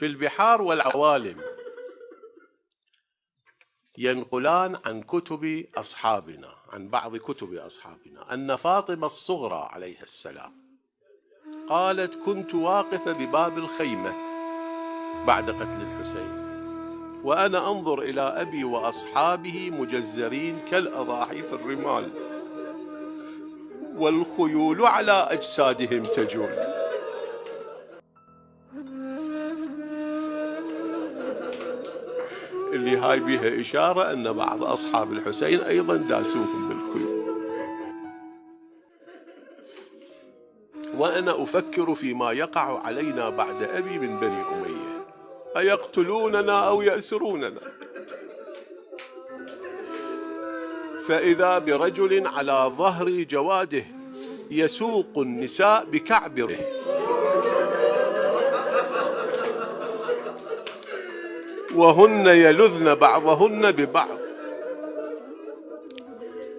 في البحار والعوالم ينقلان عن كتب أصحابنا، عن بعض كتب أصحابنا، أن فاطمة الصغرى عليها السلام قالت: كنت واقفة بباب الخيمة بعد قتل الحسين وأنا أنظر إلى أبي وأصحابه مجزرين كالأضاحي في الرمال والخيول على أجسادهم تجول. اللي هاي بها إشارة أن بعض أصحاب الحسين أيضا داسوهم بالخيول. وأنا أفكر فيما يقع علينا بعد أبي من بني أمية، أيقتلوننا أو يأسروننا؟ فإذا برجل على ظهر جواده يسوق النساء بكعبه وهن يلذن بعضهن ببعض،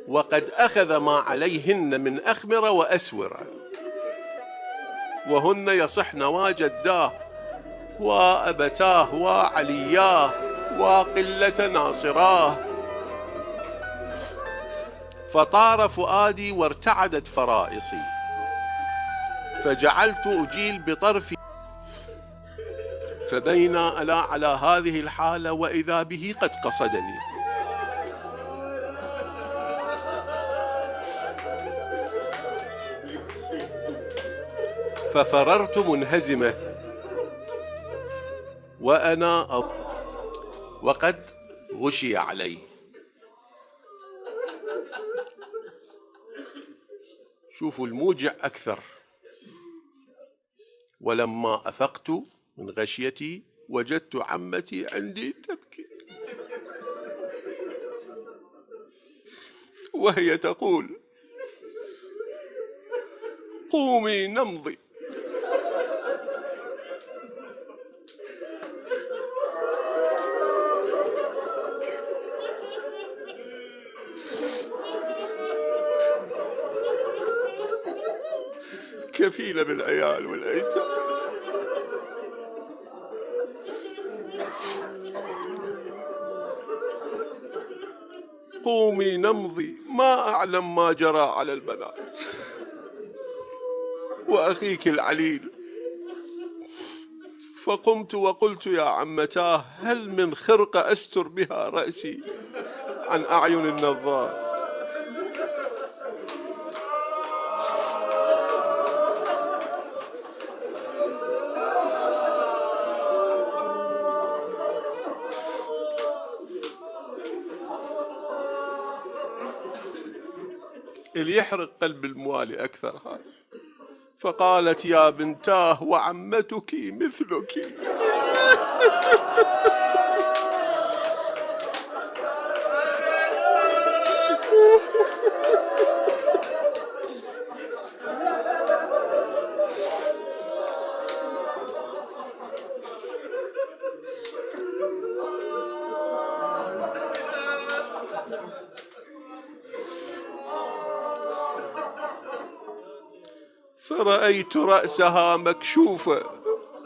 وقد أخذ ما عليهن من أخمرة وأسورة، وهن يصحن وجداه وأبتاه وعلياه وقلة ناصراه. فطار فؤادي وارتعدت فرائصي، فجعلت أجيل بطرفي، فبين أنا على هذه الحالة وإذا به قد قصدني، ففررت منهزمة وأنا وقد غشي علي. شوفوا الموجع أكثر: ولما أفقت من غشيتي وجدت عمتي عندي تبكي وهي تقول: قومي نمضي. كفيلة بالعيال والأيتام. قومي نمضي، ما أعلم ما جرى على البنات وأخيك العليل. فقمت وقلت: يا عمتاه، هل من خرقة أستر بها رأسي عن أعين النظار؟ اللي يحرق قلب الموالي أكثر هذا. فقالت: يا بنتاه، وعمتك مثلك. فرأيت رأسها مكشوفة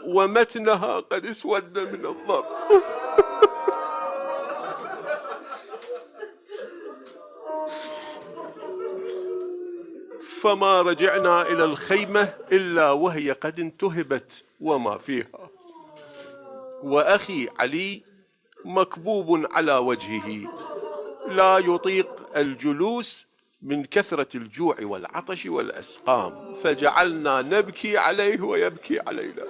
ومتنها قد اسود من الضرب. فما رجعنا إلى الخيمة إلا وهي قد انتهبت وما فيها، وأخي علي مكبوب على وجهه لا يطيق الجلوس من كثرة الجوع والعطش والأسقام، فجعلنا نبكي عليه ويبكي علينا.